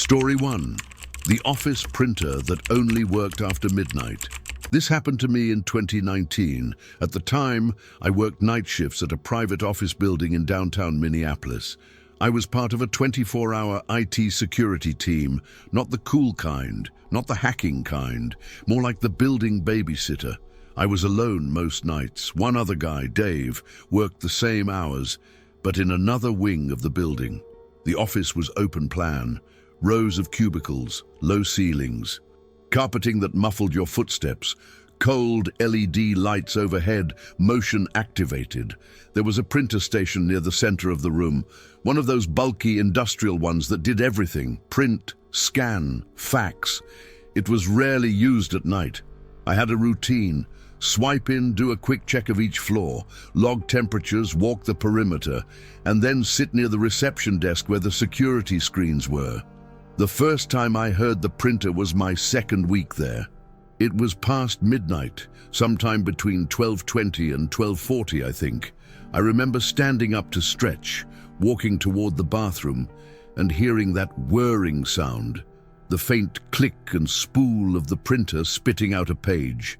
Story 1. The office printer that only worked after midnight. This happened to me in 2019. At the time, I worked night shifts at a private office building in downtown Minneapolis. I was part of a 24-hour IT security team, not the cool kind, not the hacking kind, more like the building babysitter. I was alone most nights. One other guy, Dave, worked the same hours, but in another wing of the building. The office was open plan, rows of cubicles, low ceilings, carpeting that muffled your footsteps, cold LED lights overhead, motion activated. There was a printer station near the center of the room, one of those bulky industrial ones that did everything: print, scan, fax. It was rarely used at night. I had a routine: swipe in, do a quick check of each floor, log temperatures, walk the perimeter, and then sit near the reception desk where the security screens were. The first time I heard the printer was my second week there. It was past midnight, sometime between 12:20 and 12:40, I think. I remember standing up to stretch, walking toward the bathroom, and hearing that whirring sound, the faint click and spool of the printer spitting out a page.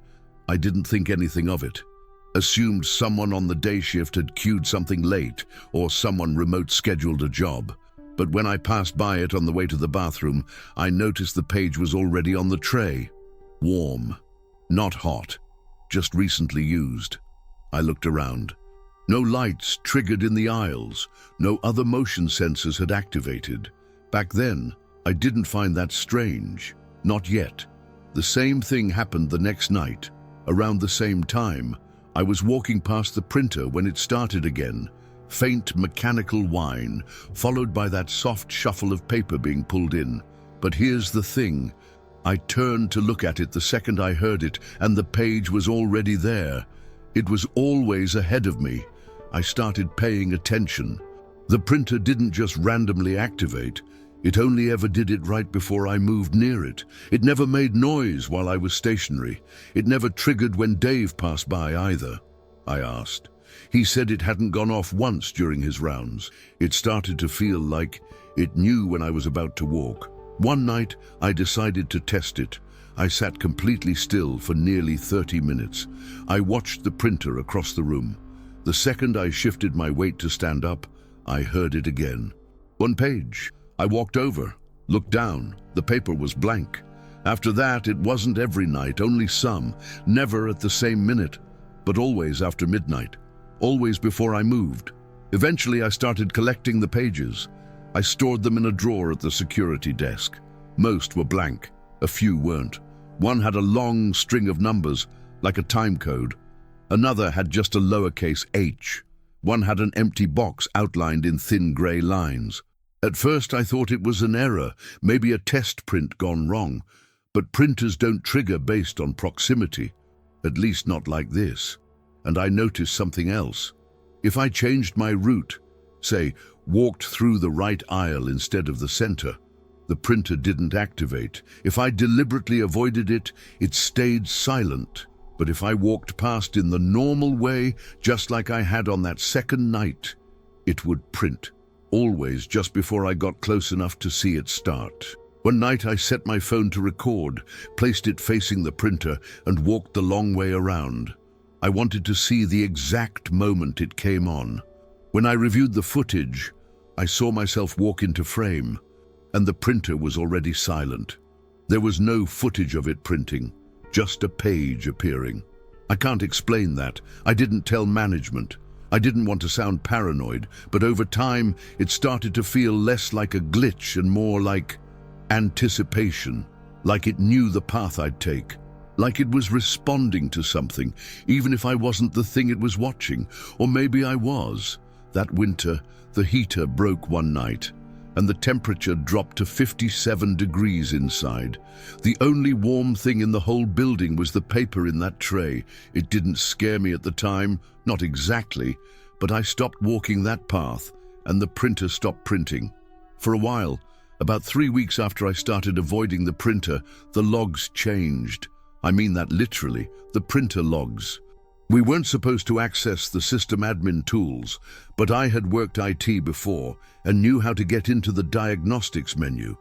I didn't think anything of it. Assumed someone on the day shift had queued something late, or someone remote scheduled a job. But when I passed by it on the way to the bathroom, I noticed the page was already on the tray. Warm. Not hot. Just recently used. I looked around. No lights triggered in the aisles. No other motion sensors had activated. Back then, I didn't find that strange. Not yet. The same thing happened the next night. Around the same time, I was walking past the printer when it started again. Faint mechanical whine, followed by that soft shuffle of paper being pulled in. But here's the thing. I turned to look at it the second I heard it, and the page was already there. It was always ahead of me. I started paying attention. The printer didn't just randomly activate. It only ever did it right before I moved near it. It never made noise while I was stationary. It never triggered when Dave passed by either. I asked. He said it hadn't gone off once during his rounds. It started to feel like it knew when I was about to walk. One night, I decided to test it. I sat completely still for nearly 30 minutes. I watched the printer across the room. The second I shifted my weight to stand up, I heard it again. One page. I walked over, looked down. The paper was blank. After that, it wasn't every night, only some. Never at the same minute, but always after midnight. Always before I moved. Eventually, I started collecting the pages. I stored them in a drawer at the security desk. Most were blank. A few weren't. One had a long string of numbers, like a time code. Another had just a lowercase h. One had an empty box outlined in thin gray lines. At first, I thought it was an error, maybe a test print gone wrong. But printers don't trigger based on proximity. At least not like this. And I noticed something else. If I changed my route, say, walked through the right aisle instead of the center, the printer didn't activate. If I deliberately avoided it, it stayed silent. But if I walked past in the normal way, just like I had on that second night, it would print. Always just before I got close enough to see it start. One night I set my phone to record, placed it facing the printer, and walked the long way around. I wanted to see the exact moment it came on. When I reviewed the footage, I saw myself walk into frame, and the printer was already silent. There was no footage of it printing, just a page appearing. I can't explain that. I didn't tell management. I didn't want to sound paranoid, but over time, it started to feel less like a glitch and more like anticipation, like it knew the path I'd take. Like it was responding to something, even if I wasn't the thing it was watching. Or maybe I was. That winter, the heater broke one night, and the temperature dropped to 57 degrees inside. The only warm thing in the whole building was the paper in that tray. It didn't scare me at the time, not exactly, but I stopped walking that path, and the printer stopped printing. For a while, about 3 weeks after I started avoiding the printer, the logs changed. I mean that literally, the printer logs. We weren't supposed to access the system admin tools, but I had worked IT before and knew how to get into the diagnostics menu.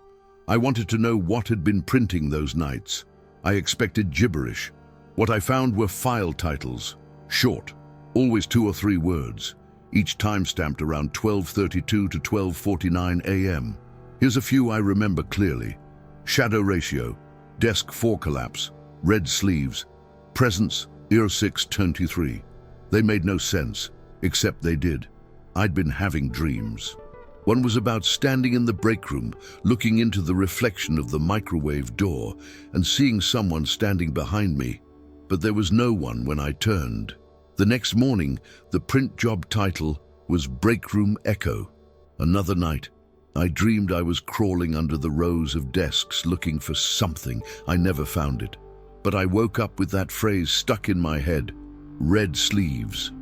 I wanted to know what had been printing those nights. I expected gibberish. What I found were file titles, short, always 2 or 3 words, each time-stamped around 12:32 to 12:49 a.m. Here's a few I remember clearly. Shadow ratio, desk 4 collapse, red sleeves, presence, ear 6:23. They made no sense, except they did. I'd been having dreams. One was about standing in the break room, looking into the reflection of the microwave door and seeing someone standing behind me, but there was no one when I turned. The next morning, the print job title was Break Room Echo. Another night, I dreamed I was crawling under the rows of desks looking for something. I never found it, but I woke up with that phrase stuck in my head, red sleeves.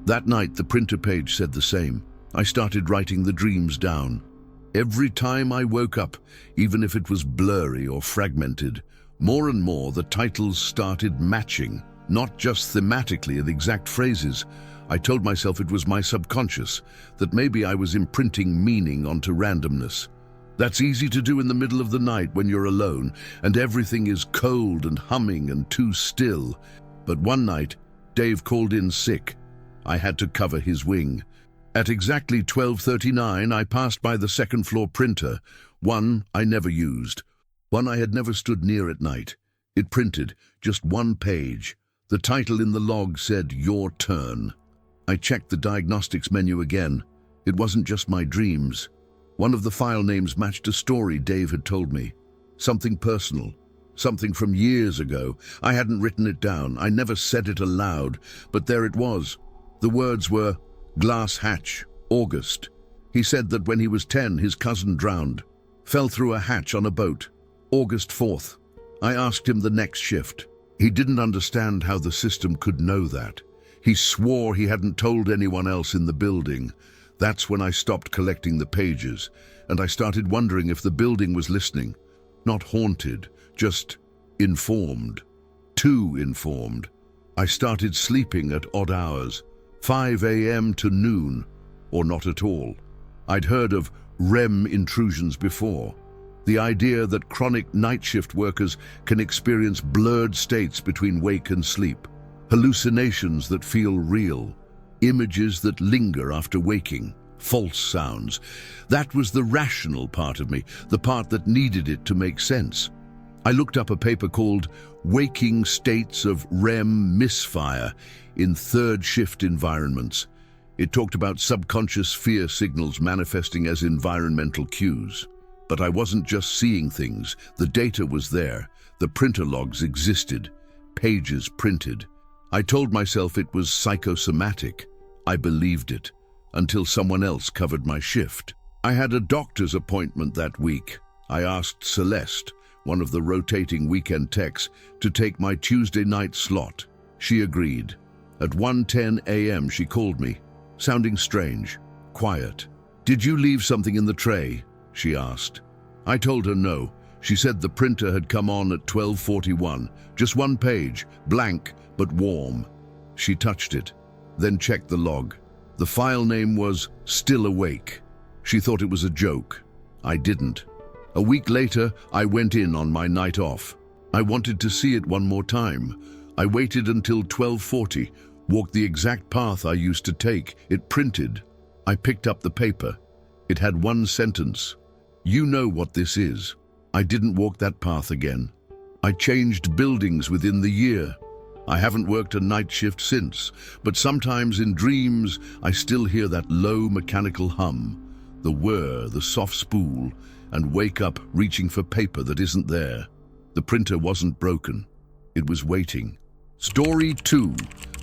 That night, the printer page said the same. I started writing the dreams down. Every time I woke up, even if it was blurry or fragmented, more and more the titles started matching, not just thematically and exact phrases. I told myself it was my subconscious, that maybe I was imprinting meaning onto randomness. That's easy to do in the middle of the night when you're alone and everything is cold and humming and too still. But one night, Dave called in sick. I had to cover his wing. At exactly 12:39, I passed by the second-floor printer, one I never used, one I had never stood near at night. It printed just one page. The title in the log said, "Your Turn." I checked the diagnostics menu again. It wasn't just my dreams. One of the file names matched a story Dave had told me. Something personal, something from years ago. I hadn't written it down. I never said it aloud, but there it was. The words were, Glass Hatch, August. He said that when he was 10, his cousin drowned, fell through a hatch on a boat. August 4th. I asked him the next shift. He didn't understand how the system could know that. He swore he hadn't told anyone else in the building. That's when I stopped collecting the pages, and I started wondering if the building was listening. Not haunted, just informed. Too informed. I started sleeping at odd hours. 5 a.m. to noon, or not at all. I'd heard of REM intrusions before. The idea that chronic night shift workers can experience blurred states between wake and sleep, hallucinations that feel real, images that linger after waking, false sounds. That was the rational part of me, the part that needed it to make sense. I looked up a paper called Waking States of REM Misfire in Third Shift Environments. It talked about subconscious fear signals manifesting as environmental cues. But I wasn't just seeing things. The data was there. The printer logs existed. Pages printed. I told myself it was psychosomatic. I believed it, until someone else covered my shift. I had a doctor's appointment that week. I asked Celeste, one of the rotating weekend techs, to take my Tuesday night slot. She agreed. At 1:10 a.m. she called me, sounding strange, quiet. "Did you leave something in the tray?" she asked. I told her no. She said the printer had come on at 12:41, just one page, blank but warm. She touched it, then checked the log. The file name was Still Awake. She thought it was a joke. I didn't. A week later, I went in on my night off. I wanted to see it one more time. I waited until 12:40, walked the exact path I used to take. It printed. I picked up the paper. It had one sentence. "You know what this is." I didn't walk that path again. I changed buildings within the year. I haven't worked a night shift since, but sometimes in dreams I still hear that low mechanical hum, the whir, the soft spool, and wake up reaching for paper that isn't there. The printer wasn't broken. It was waiting. Story 2.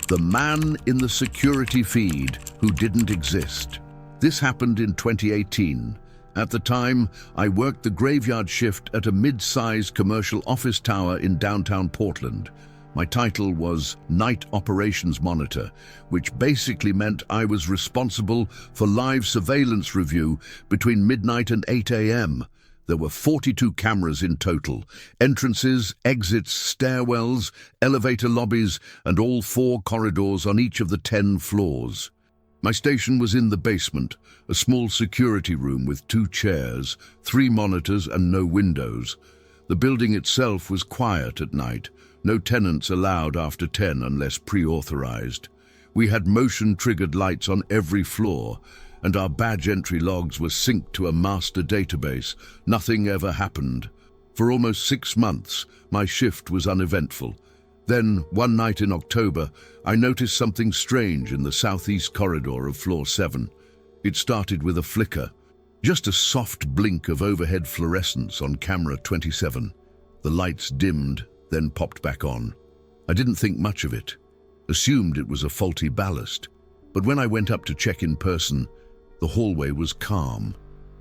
The man in the security feed who didn't exist. This happened in 2018. At the time, I worked the graveyard shift at a mid-sized commercial office tower in downtown Portland. My title was Night Operations Monitor, which basically meant I was responsible for live surveillance review between midnight and 8 a.m. There were 42 cameras in total, entrances, exits, stairwells, elevator lobbies, and all 4 corridors on each of the 10 floors. My station was in the basement, a small security room with 2 chairs, 3 monitors and no windows. The building itself was quiet at night. No tenants allowed after 10 unless pre-authorized. We had motion-triggered lights on every floor, and our badge entry logs were synced to a master database. Nothing ever happened. For almost 6 months, my shift was uneventful. Then, one night in October, I noticed something strange in the southeast corridor of floor 7. It started with a flicker, just a soft blink of overhead fluorescence on camera 27. The lights dimmed, then popped back on. I didn't think much of it, assumed it was a faulty ballast. But when I went up to check in person, the hallway was calm.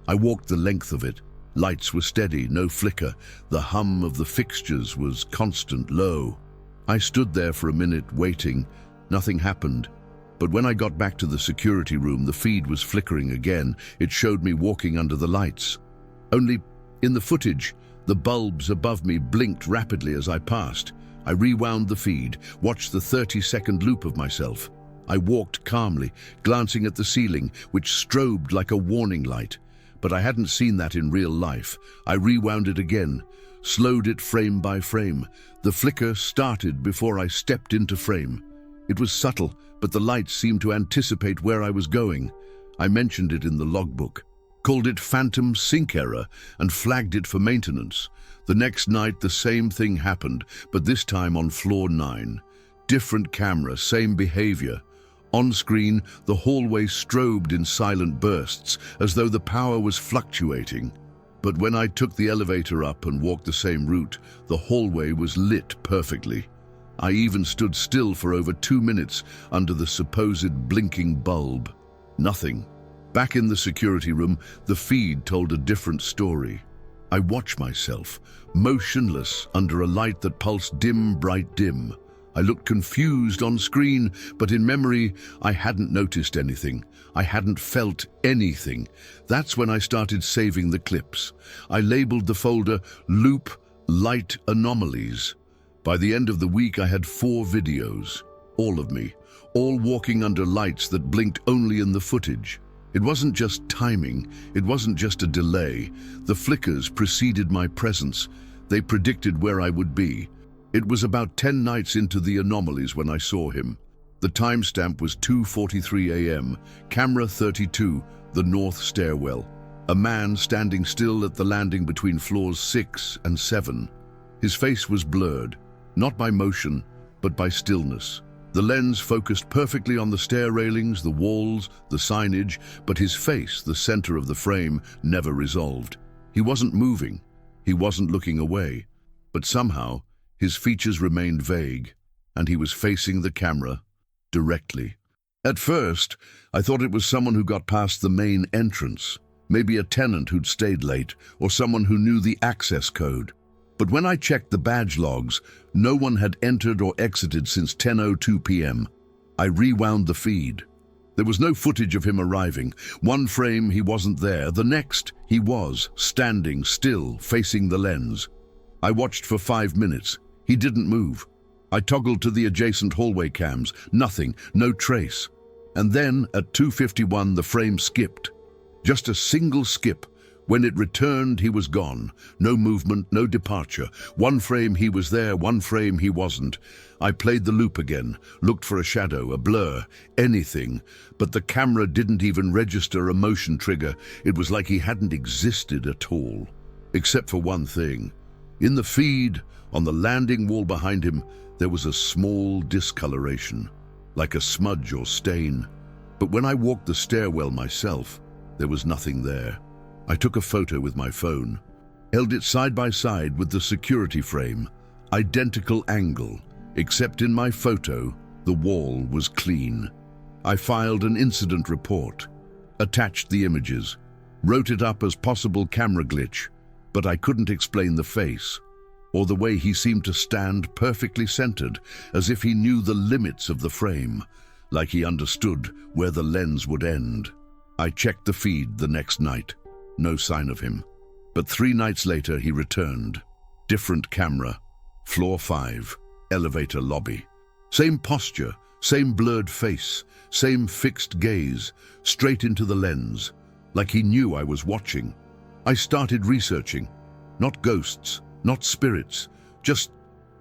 I walked the length of it. Lights were steady, no flicker. The hum of the fixtures was constant, low. I stood there for a minute, waiting. Nothing happened. But when I got back to the security room, the feed was flickering again. It showed me walking under the lights. Only, in the footage, the bulbs above me blinked rapidly as I passed. I rewound the feed, watched the 30-second loop of myself. I walked calmly, glancing at the ceiling, which strobed like a warning light. But I hadn't seen that in real life. I rewound it again, slowed it frame by frame. The flicker started before I stepped into frame. It was subtle, but the lights seemed to anticipate where I was going. I mentioned it in the logbook, called it phantom sync error, and flagged it for maintenance. The next night, the same thing happened, but this time on floor 9. Different camera, same behavior. On screen, the hallway strobed in silent bursts, as though the power was fluctuating. But when I took the elevator up and walked the same route, the hallway was lit perfectly. I even stood still for over 2 minutes under the supposed blinking bulb. Nothing. Back in the security room, the feed told a different story. I watched myself, motionless under a light that pulsed dim, bright, dim. I looked confused on screen, but in memory, I hadn't noticed anything. I hadn't felt anything. That's when I started saving the clips. I labeled the folder Loop Light Anomalies. By the end of the week, I had 4 videos. All of me. All walking under lights that blinked only in the footage. It wasn't just timing. It wasn't just a delay. The flickers preceded my presence. They predicted where I would be. It was about 10 nights into the anomalies when I saw him. The timestamp was 2:43 a.m., camera 32, the north stairwell. A man standing still at the landing between floors 6 and 7. His face was blurred, not by motion, but by stillness. The lens focused perfectly on the stair railings, the walls, the signage, but his face, the center of the frame, never resolved. He wasn't moving. He wasn't looking away. But somehow, his features remained vague, and he was facing the camera directly. At first, I thought it was someone who got past the main entrance, maybe a tenant who'd stayed late, or someone who knew the access code. But when I checked the badge logs, no one had entered or exited since 10:02 p.m. I rewound the feed. There was no footage of him arriving. One frame, he wasn't there. The next, he was, standing still, facing the lens. I watched for 5 minutes. He didn't move. I toggled to the adjacent hallway cams. Nothing, no trace. And then, at 2:51, the frame skipped. Just a single skip. When it returned, he was gone. No movement, no departure. One frame he was there, one frame he wasn't. I played the loop again, looked for a shadow, a blur, anything. But the camera didn't even register a motion trigger. It was like he hadn't existed at all. Except for one thing. In the feed, on the landing wall behind him, there was a small discoloration, like a smudge or stain. But when I walked the stairwell myself, there was nothing there. I took a photo with my phone, held it side by side with the security frame, identical angle, except in my photo, the wall was clean. I filed an incident report, attached the images, wrote it up as possible camera glitch, but I couldn't explain the face, or the way he seemed to stand perfectly centered, as if he knew the limits of the frame, like he understood where the lens would end. I checked the feed the next night. No sign of him. But 3 nights later, he returned. Different camera. Floor 5. Elevator lobby. Same posture, Same blurred face, same fixed gaze, straight into the lens, like he knew I was watching. I started researching. Not ghosts, not spirits, just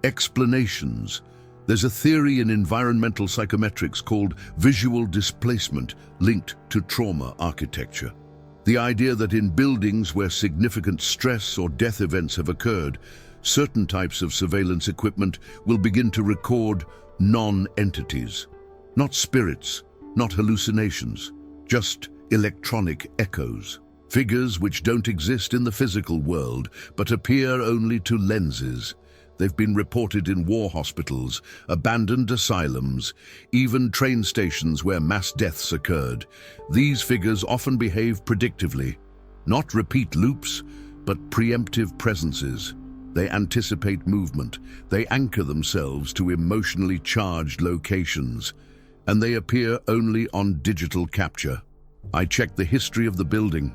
explanations. There's a theory in environmental psychometrics called visual displacement linked to trauma architecture. The idea that in buildings where significant stress or death events have occurred, certain types of surveillance equipment will begin to record non-entities. Not spirits, not hallucinations, just electronic echoes. Figures which don't exist in the physical world, but appear only to lenses. They've been reported in war hospitals, abandoned asylums, even train stations where mass deaths occurred. These figures often behave predictively. Not repeat loops, but preemptive presences. They anticipate movement. They anchor themselves to emotionally charged locations. And they appear only on digital capture. I checked the history of the building.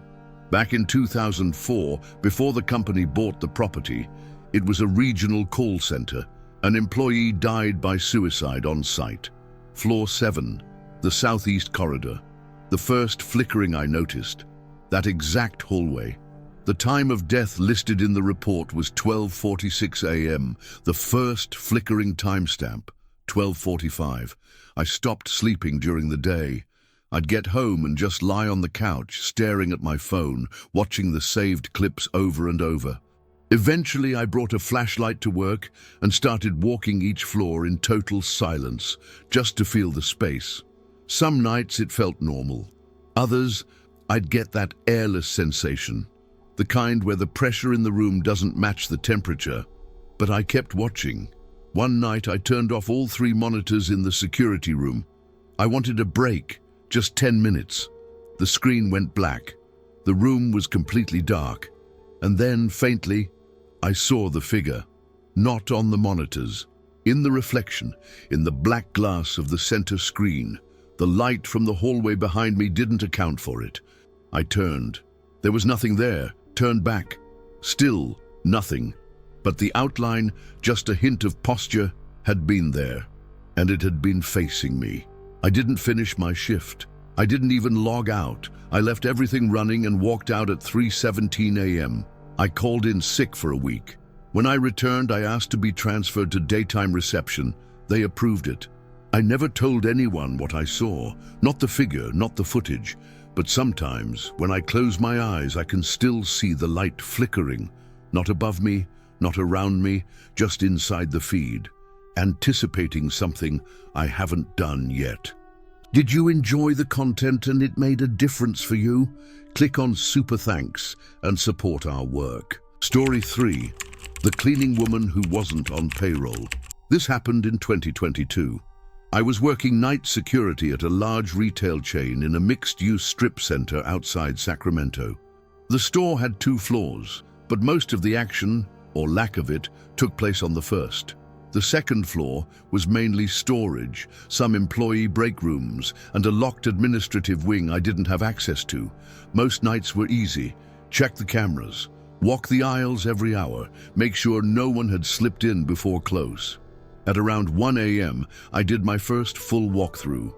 Back in 2004, before the company bought the property, it was a regional call center. An employee died by suicide on site. Floor 7, the southeast corridor. The first flickering I noticed, that exact hallway. The time of death listed in the report was 12:46 a.m., the first flickering timestamp, 12:45. I stopped sleeping during the day. I'd get home and just lie on the couch, staring at my phone, watching the saved clips over and over. Eventually, I brought a flashlight to work and started walking each floor in total silence, just to feel the space. Some nights it felt normal. Others, I'd get that airless sensation, the kind where the pressure in the room doesn't match the temperature. But I kept watching. One night, I turned off all 3 monitors in the security room. I wanted a break, just 10 minutes. The screen went black. The room was completely dark. And then, faintly, I saw the figure, not on the monitors. In the reflection, in the black glass of the center screen, the light from the hallway behind me didn't account for it. I turned. There was nothing there. Turned back. Still nothing. But the outline, just a hint of posture, had been there. And it had been facing me. I didn't finish my shift. I didn't even log out. I left everything running and walked out at 3:17 a.m. I called in sick for a week. When I returned, I asked to be transferred to daytime reception. They approved it. I never told anyone what I saw, not the figure, not the footage. But sometimes, when I close my eyes, I can still see the light flickering. Not above me, not around me, just inside the feed, anticipating something I haven't done yet. Did you enjoy the content and it made a difference for you? Click on Super Thanks and support our work. Story 3. The cleaning woman who wasn't on payroll. This happened in 2022. I was working night security at a large retail chain in a mixed-use strip center outside Sacramento. The store had 2 floors, but most of the action, or lack of it, took place on the first. The second floor was mainly storage, some employee break rooms, and a locked administrative wing I didn't have access to. Most nights were easy. Check the cameras, walk the aisles every hour, make sure no one had slipped in before close. At around 1 a.m., I did my first full walkthrough.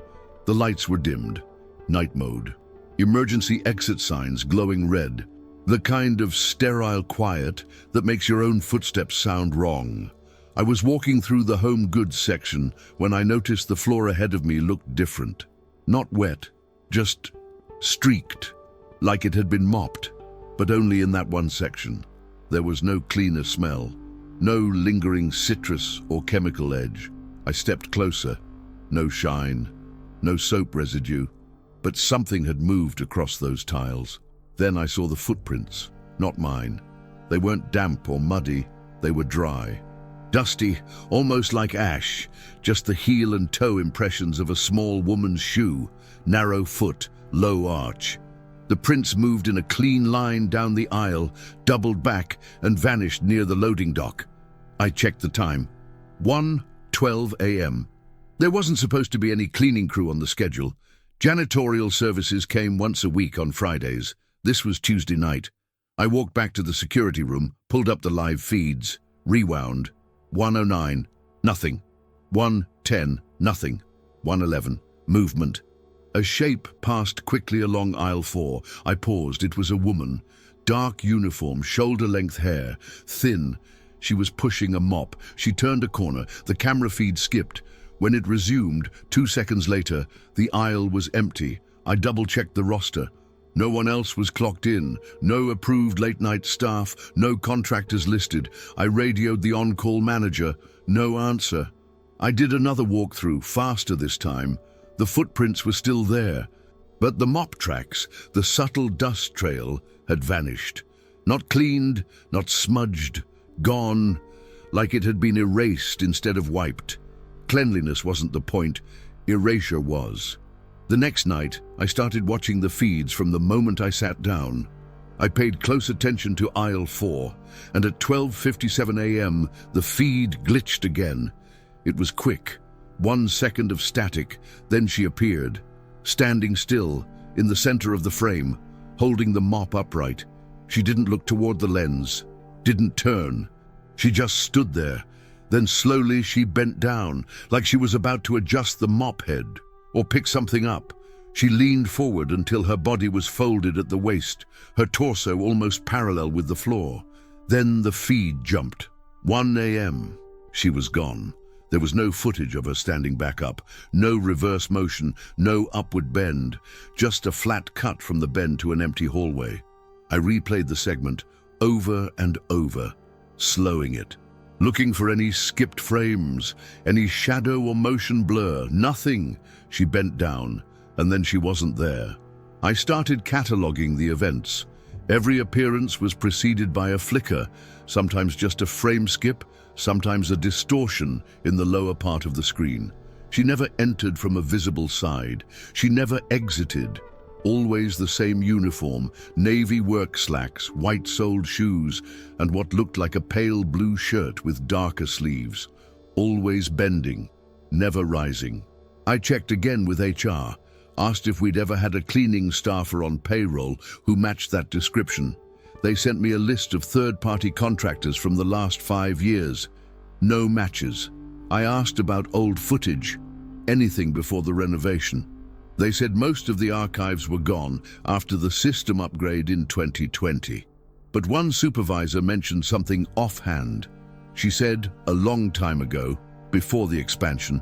The lights were dimmed. Night mode. Emergency exit signs glowing red. The kind of sterile quiet that makes your own footsteps sound wrong. I was walking through the home goods section when I noticed the floor ahead of me looked different. Not wet, just streaked, like it had been mopped, but only in that one section. There was no cleaner smell, no lingering citrus or chemical edge. I stepped closer. No shine, no soap residue, but something had moved across those tiles. Then I saw the footprints, not mine. They weren't damp or muddy, they were dry. Dusty, almost like ash, just the heel and toe impressions of a small woman's shoe, narrow foot, low arch. The prints moved in a clean line down the aisle, doubled back, and vanished near the loading dock. I checked the time. 1:12 a.m. There wasn't supposed to be any cleaning crew on the schedule. Janitorial services came once a week on Fridays. This was Tuesday night. I walked back to the security room, pulled up the live feeds, rewound. 1:09, nothing. 1:10, nothing. 111. Movement. A shape passed quickly along aisle 4. I paused. It was a woman. Dark uniform, shoulder-length hair, thin. She was pushing a mop. She turned a corner. The camera feed skipped. When it resumed, 2 seconds later, the aisle was empty. I double-checked the roster. No one else was clocked in. No approved late-night staff. No contractors listed. I radioed the on-call manager. No answer. I did another walkthrough, faster this time. The footprints were still there. But the mop tracks, the subtle dust trail, had vanished. Not cleaned, not smudged, gone, like it had been erased instead of wiped. Cleanliness wasn't the point, erasure was. The next night, I started watching the feeds from the moment I sat down. I paid close attention to aisle 4, and at 12:57 a.m., the feed glitched again. It was quick, 1 second of static, then she appeared, standing still, in the center of the frame, holding the mop upright. She didn't look toward the lens, didn't turn. She just stood there. Then slowly she bent down, like she was about to adjust the mop head, or pick something up. She leaned forward until her body was folded at the waist, her torso almost parallel with the floor. Then the feed jumped. 1 a.m. She was gone. There was no footage of her standing back up, no reverse motion, no upward bend, just a flat cut from the bend to an empty hallway. I replayed the segment over and over, slowing it, looking for any skipped frames, any shadow or motion blur. Nothing. She bent down, and then she wasn't there. I started cataloging the events. Every appearance was preceded by a flicker, sometimes just a frame skip, sometimes a distortion in the lower part of the screen. She never entered from a visible side. She never exited. Always the same uniform, navy work slacks, white-soled shoes, and what looked like a pale blue shirt with darker sleeves. Always bending, never rising. I checked again with HR, asked if we'd ever had a cleaning staffer on payroll who matched that description. They sent me a list of third-party contractors from the last 5 years. No matches. I asked about old footage, anything before the renovation. They said most of the archives were gone after the system upgrade in 2020. But one supervisor mentioned something offhand. She said, a long time ago, before the expansion,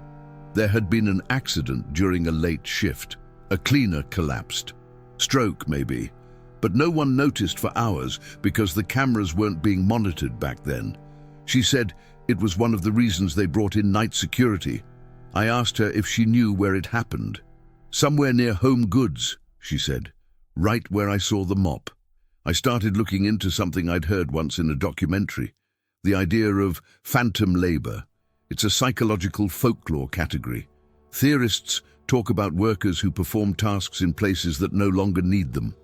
there had been an accident during a late shift. A cleaner collapsed. Stroke, maybe. But no one noticed for hours because the cameras weren't being monitored back then. She said it was one of the reasons they brought in night security. I asked her if she knew where it happened. Somewhere near Home Goods, she said, right where I saw the mop. I started looking into something I'd heard once in a documentary, the idea of phantom labor. It's a psychological folklore category. Theorists talk about workers who perform tasks in places that no longer need them.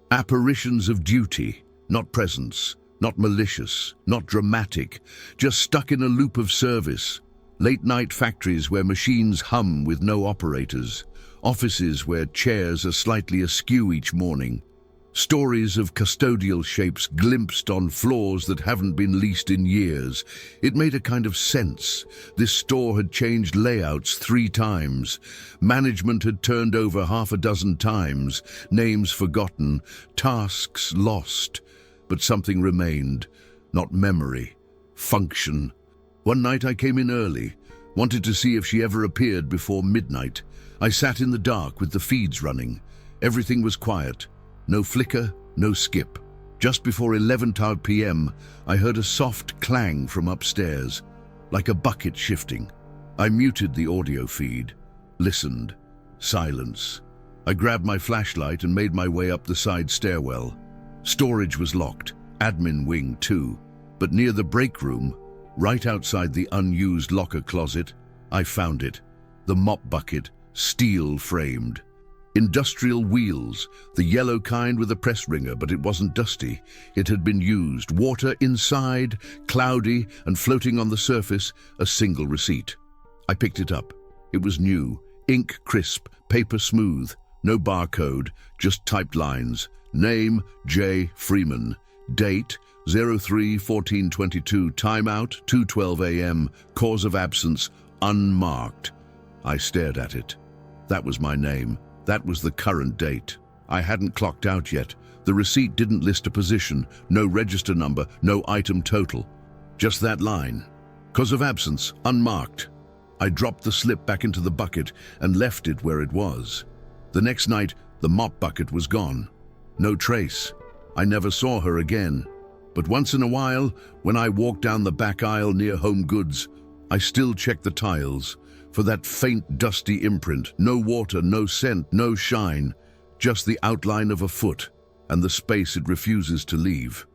Apparitions of duty, not presence, not malicious, not dramatic, just stuck in a loop of service. Late-night factories where machines hum with no operators. Offices where chairs are slightly askew each morning. Stories of custodial shapes glimpsed on floors that haven't been leased in years. It made a kind of sense. This store had changed layouts 3 times. Management had turned over half a dozen times. Names forgotten, tasks lost. But something remained. Not memory, function. One night I came in early, wanted to see if she ever appeared before midnight. I sat in the dark with the feeds running. Everything was quiet. No flicker, no skip. Just before 11 p.m., I heard a soft clang from upstairs, like a bucket shifting. I muted the audio feed, listened. Silence. I grabbed my flashlight and made my way up the side stairwell. Storage was locked, admin wing too. But near the break room, right outside the unused locker closet, I found it. The mop bucket, steel-framed. Industrial wheels, the yellow kind with a press wringer, but it wasn't dusty. It had been used. Water inside, cloudy, and floating on the surface, a single receipt. I picked it up. It was new, ink crisp, paper smooth, no barcode, just typed lines. Name, J. Freeman. Date, 03-14-22. Timeout, 2:12 a.m. Cause of absence, unmarked. I stared at it. That was my name. That was the current date. I hadn't clocked out yet. The receipt didn't list a position, no register number, no item total. Just that line. Cause of absence, unmarked. I dropped the slip back into the bucket and left it where it was. The next night, the mop bucket was gone. No trace. I never saw her again. But once in a while, when I walked down the back aisle near Home Goods, I still checked the tiles for that faint, dusty imprint. No water, no scent, no shine, just the outline of a foot and the space it refuses to leave.